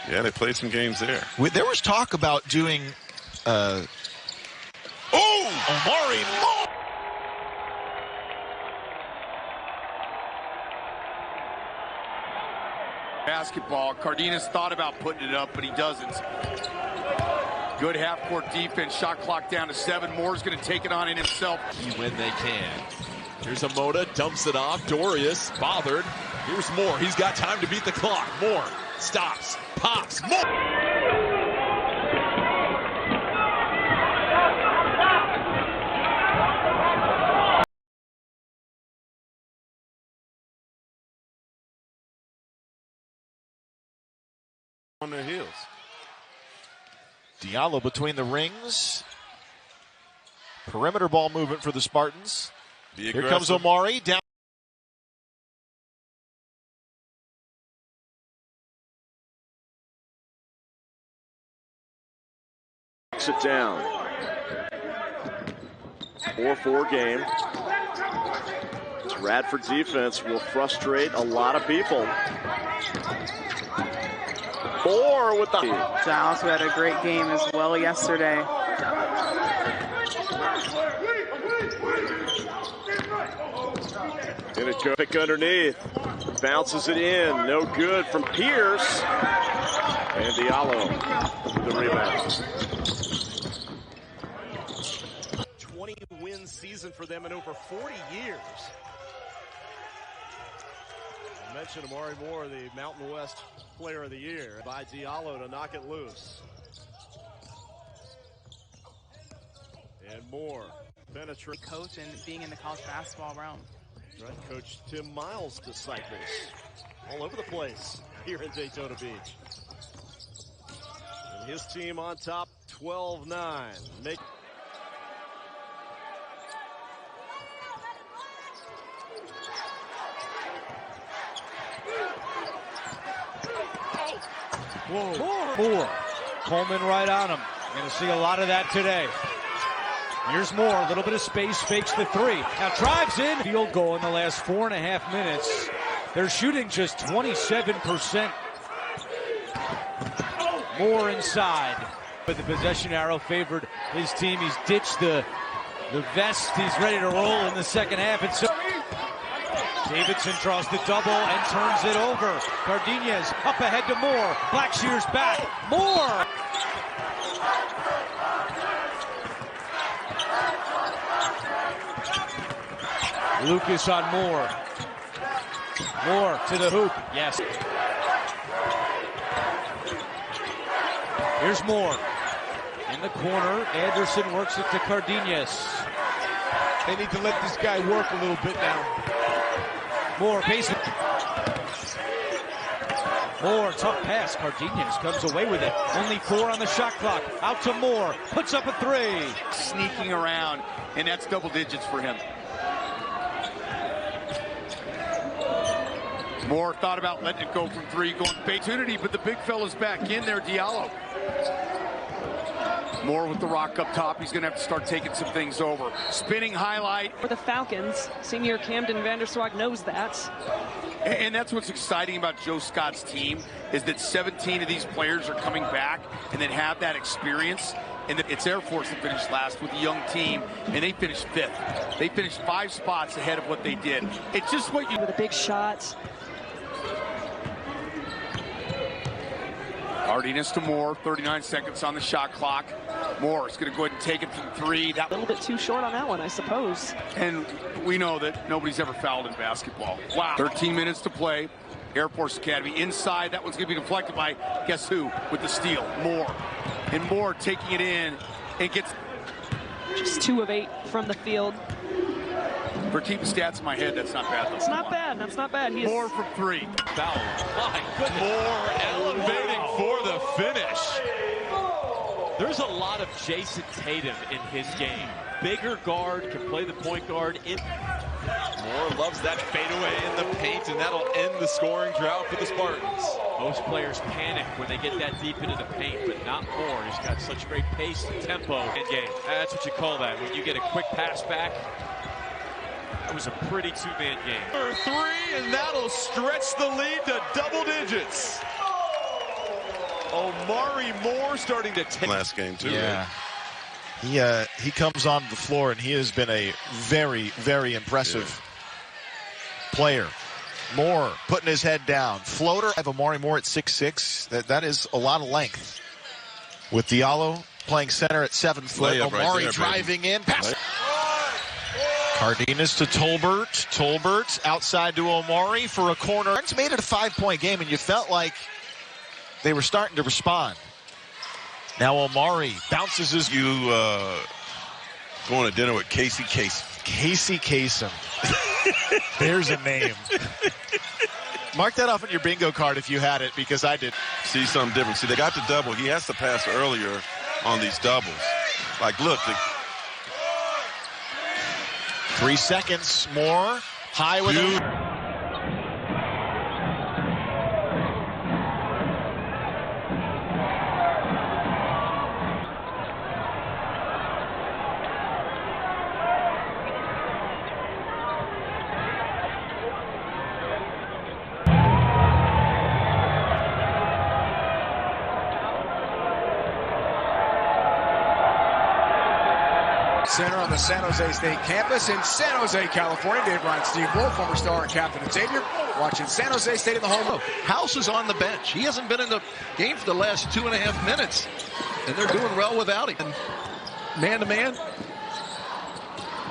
Yeah, they played some games there. There was talk about doing Omari Moore. Basketball. Cardenas thought about putting it up, but he doesn't. Good half-court defense. Shot clock down to 7. Moore's going to take it on in himself. When they can. Here's a Moda, dumps it off. Dorius bothered. Here's Moore. He's got time to beat the clock. Moore stops, pops. Moore. On their heels. Diallo between the rings. Perimeter ball movement for the Spartans. Here comes Omari down. It down. 4-4 game. This Radford defense will frustrate a lot of people. Moore with the Giles, who had a great game as well yesterday. And it goes pick underneath. Bounces it in. No good from Pierce. And Diallo with the rebound. 20-win season for them in over 40 years. I mentioned Omari Moore, the Mountain West Player of the Year, by Diallo to knock it loose. And Moore penetrates. Coach and being in the college basketball realm. Right, Coach Tim Miles' disciples all over the place here in Daytona Beach. And his team on top, 12-9. Moore. Coleman right on him. Going to see a lot of that today. Here's Moore, a little bit of space, fakes the 3. Now drives in. Field goal in the last 4.5 minutes. They're shooting just 27%. Moore inside. But the possession arrow favored his team. He's ditched the vest. He's ready to roll in the second half. And so Davidson draws the double and turns it over. Cardenas up ahead to Moore. Blackshear's back. Moore! Lucas on Moore. Moore to the hoop. Yes. Here's Moore. In the corner. Anderson works it to Cardenas. They need to let this guy work a little bit now. Moore pacing. Moore, tough pass. Cardenas comes away with it. Only 4 on the shot clock. Out to Moore. Puts up a 3. Sneaking around, and that's double digits for him. Moore thought about letting it go from 3, going opportunity, but the big fella's back in there, Diallo. Moore with the rock up top. He's going to have to start taking some things over. Spinning highlight. For the Falcons, senior Camden Vanderswag knows that. And that's what's exciting about Joe Scott's team, is that 17 of these players are coming back and then have that experience. And it's Air Force that finished last with a young team, and they finished 5th. They finished 5 spots ahead of what they did. It's just what you... With a big shot. Cardenas to Moore, 39 seconds on the shot clock. Moore is going to go ahead and take it from 3. A little bit too short on that one, I suppose. And we know that nobody's ever fouled in basketball. Wow. 13 minutes to play. Air Force Academy inside. That one's going to be deflected by, guess who, with the steal? Moore. And Moore taking it in and gets... Just 2 of 8 from the field. For keeping stats in my head, that's not bad. It's not bad. That's not bad. Moore from 3. Foul. My goodness. Moore elevating for the finish. There's a lot of Jason Tatum in his game. Bigger guard, can play the point guard. Moore loves that fadeaway in the paint, and that'll end the scoring drought for the Spartans. Most players panic when they get that deep into the paint, but not Moore. He's got such great pace and tempo in game. That's what you call that, when you get a quick pass back. It was a pretty 2-man game. For 3, and that'll stretch the lead to double digits. Omari Moore starting to take. Last game, too. Yeah. He comes on the floor, and he has been a very, very impressive player. Moore putting his head down. Floater. I have Omari Moore at 6'6". That is a lot of length. With Diallo playing center at 7 foot. Layup right Omari there, driving in. Pass. Cardenas to Tolbert. Tolbert outside to Omari for a corner. It's made it a 5-point game, and you felt like they were starting to respond. Now Omari bounces his. You going to dinner with Casey Kasem. Casey Kasem. There's a name. Mark that off on your bingo card if you had it, because I did. See something different. See, they got the double. He has to pass earlier on these doubles. Like, look. 3 seconds more. High with him. Center on the San Jose State campus in San Jose, California. Dave Ryan, Steve Wolf, former star and captain at Xavier, watching San Jose State in the home. House is on the bench. He hasn't been in the game for the last 2.5 minutes, and they're doing well without him. Man-to-man,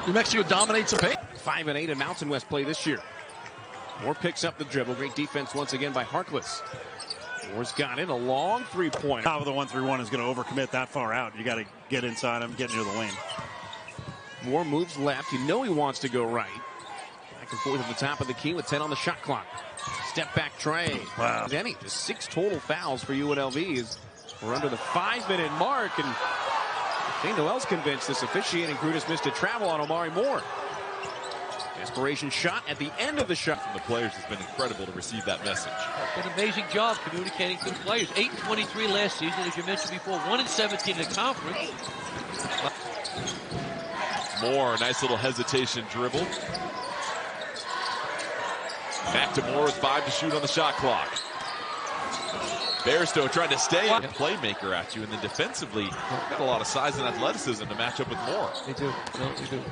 New Mexico dominates the paint. 5 and 8 in Mountain West play this year. Moore picks up the dribble. Great defense once again by Harkless. Moore's got it. A long three-point. Top of the 1-3-1 is going to overcommit that far out. You got to get inside him, get near the lane. Moore moves left. You know he wants to go right. Back and forth at the top of the key with 10 on the shot clock. Step back tray. Wow. Denny, just 6 total fouls for UNLV. We're under the 5-minute mark, and Shane Noel's convinced this officiating crew just missed a travel on Omari Moore. Desperation shot at the end of the shot. From the players has been incredible to receive that message. An amazing job communicating to the players. 8-23 last season, as you mentioned before, 1-17 in the conference. Moore, nice little hesitation dribble. Back to Moore with 5 to shoot on the shot clock. Bairstow trying to stay a playmaker at you, and then defensively got a lot of size and athleticism to match up with Moore. They do. No, they do.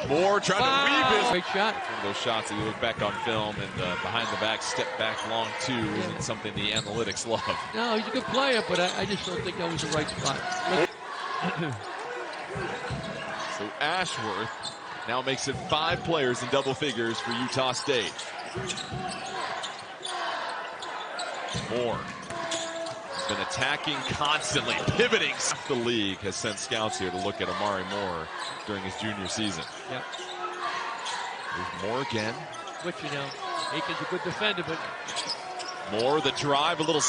Moore trying to weave his. Great shot. One of those shots that you look back on film and behind the back, step back long two isn't something the analytics love. No, he's a good player, but I just don't think that was the right spot. So Ashworth now makes it 5 players in double figures for Utah State. Moore has been attacking constantly, pivoting. The league has sent scouts here to look at Omari Moore during his junior season. Yep. There's Moore again. Which, you know, Aiken's a good defender, but Moore, the drive, a little.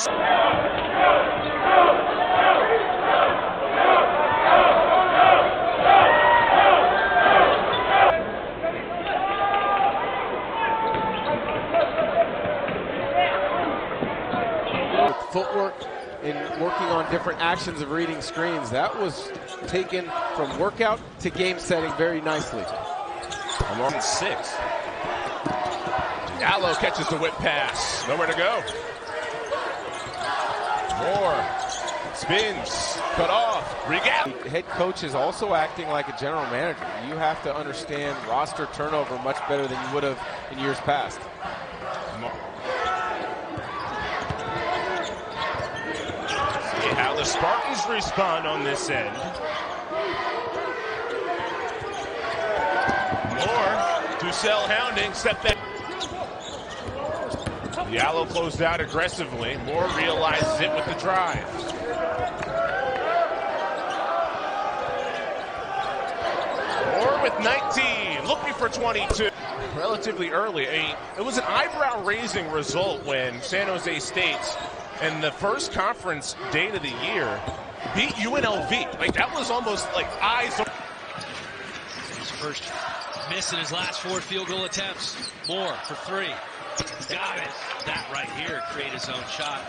Footwork and working on different actions of reading screens. That was taken from workout to game setting very nicely. Omari 6. Diallo catches the whip pass. Nowhere to go. Moore spins, cut off. The head coach is also acting like a general manager. You have to understand roster turnover much better than you would have in years past. How the Spartans respond on this end. Moore, Dussel hounding, step back. Diallo closed out aggressively. Moore realizes it with the drive. Moore with 19, looking for 22. Relatively early, it was an eyebrow-raising result when San Jose State, in the first conference date of the year, beat UNLV. Like, that was almost like eyes. his first miss in his last 4 field goal attempts. Moore for 3. Got it. That right here create his own shot.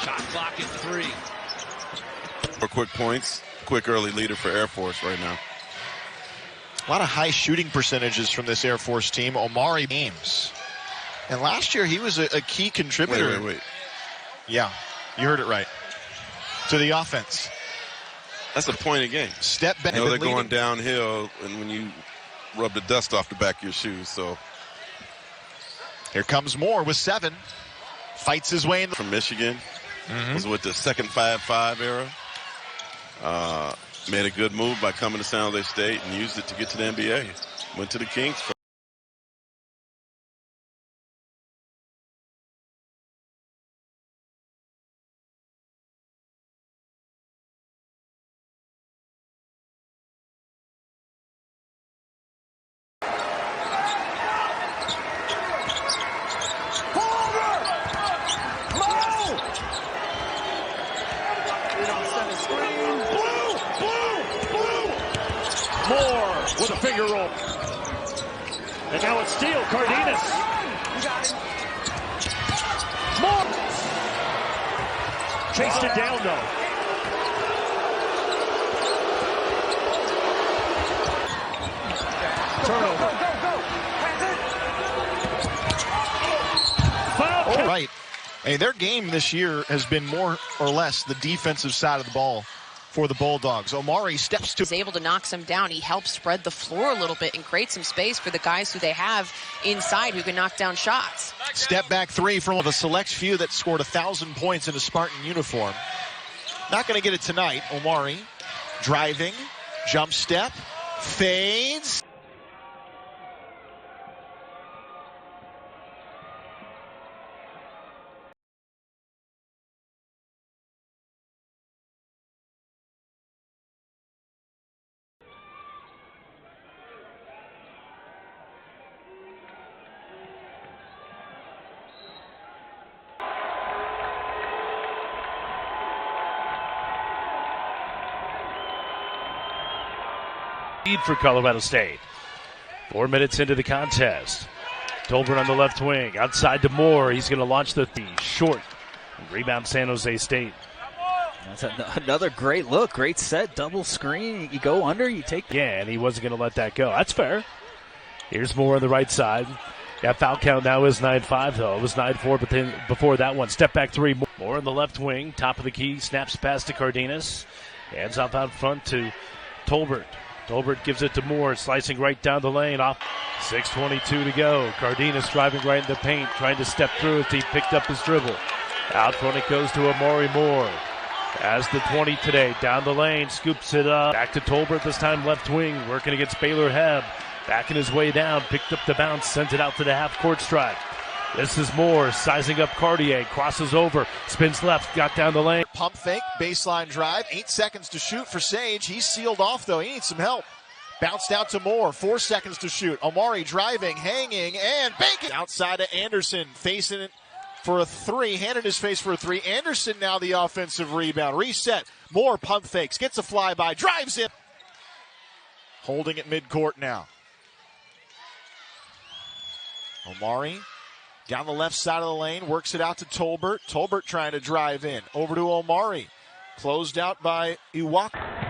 Shot clock at 3. For quick points, quick early leader for Air Force right now. A lot of high shooting percentages from this Air Force team. Omari games. And last year he was a key contributor. Wait. Yeah, you heard it right. To the offense. That's a point of game. Step back. You know they're going downhill, and when you rub the dust off the back of your shoes. So here comes Moore with 7. Fights his way in. From Michigan. Was with the second 5-5 era. Made a good move by coming to San Jose State and used it to get to the NBA. Went to the Kings. Moore with a finger roll. And now it's steal. Cardenas. Moore. Chased it down, though. Turnover. Foul. Right. Hey, their game this year has been more or less the defensive side of the ball for the Bulldogs. Omari steps to. He's able to knock some down. He helps spread the floor a little bit and create some space for the guys who they have inside who can knock down shots. Step back 3 from the select few that scored 1,000 points in a Spartan uniform. Not going to get it tonight. Omari driving, jump step, fades. For Colorado State. 4 minutes into the contest. Tolbert on the left wing. Outside to Moore. He's going to launch the short. Rebound San Jose State. That's another great look. Great set. Double screen. You go under. You take. Yeah, and he wasn't going to let that go. That's fair. Here's Moore on the right side. That foul count now is 9-5, though. It was 9-4, but then before that one, step back 3. Moore on the left wing. Top of the key. Snaps pass to Cardenas. Hands off out front to Tolbert. Tolbert gives it to Moore, slicing right down the lane. Off 6:22 to go. Cardenas driving right in the paint, trying to step through as he picked up his dribble. Out front it goes to Omari Moore. As the 20 today, down the lane, scoops it up. Back to Tolbert, this time left wing, working against Baylor Heb. Backing his way down, picked up the bounce, sent it out to the half-court stripe. This is Moore, sizing up Cartier, crosses over, spins left, got down the lane. Pump fake, baseline drive, 8 seconds to shoot for Sage. He's sealed off, though. He needs some help. Bounced out to Moore, 4 seconds to shoot. Omari driving, hanging, and banking. Outside to Anderson, facing it for a 3, handed his face for a 3. Anderson now the offensive rebound. Reset, Moore pump fakes, gets a flyby, drives in. Holding it midcourt now. Omari down the left side of the lane, works it out to Tolbert. Tolbert trying to drive in. Over to Omari. Closed out by Iwaka.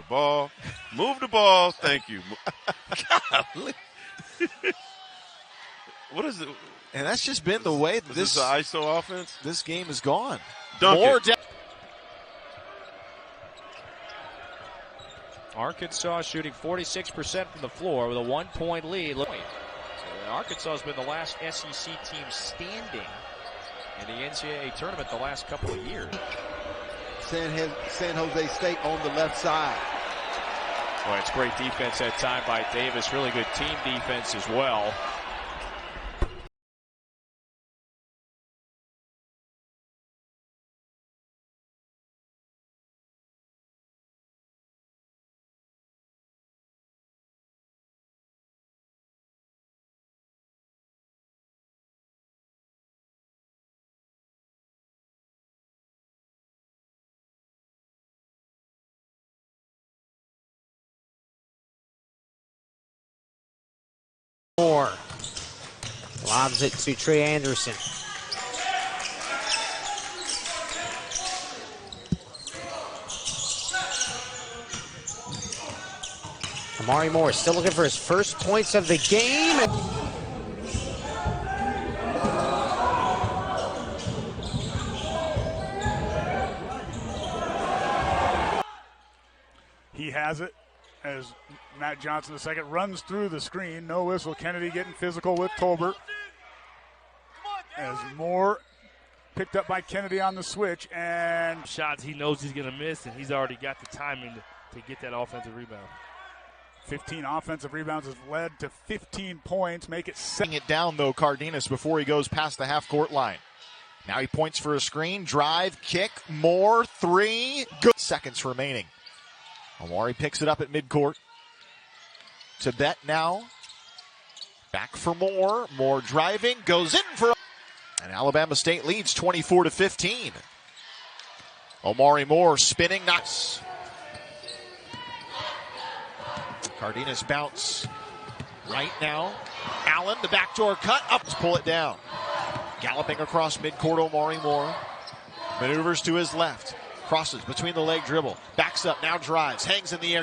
Ball. Move the ball. Thank you. Golly. What is it? And that's just been the way that this ISO offense? This game is gone. Arkansas shooting 46% from the floor with a 1-point lead. Arkansas has been the last SEC team standing in the NCAA tournament the last couple of years. San Jose State on the left side. Boy, it's great defense that time by Davis. Really good team defense as well. Lobs it to Trey Anderson. Omari Moore still looking for his first points of the game. He has it as Matt Johnson II runs through the screen. No whistle. Kennedy getting physical with Tolbert. As Moore picked up by Kennedy on the switch, and shots he knows he's going to miss, and he's already got the timing to get that offensive rebound. 15 offensive rebounds has led to 15 points, make it setting it down, though, Cardenas, before he goes past the half-court line. Now he points for a screen, drive, kick, Moore, three, good. Seconds remaining. Omari picks it up at midcourt. To Bet now. Back for Moore. Moore driving, goes in for, and Alabama State leads 24-15. Omari Moore spinning, nuts. Cardenas bounce right now. Allen, the backdoor cut, up, pull it down. Galloping across midcourt, Omari Moore. Maneuvers to his left. Crosses between the leg dribble. Backs up, now drives, hangs in the air.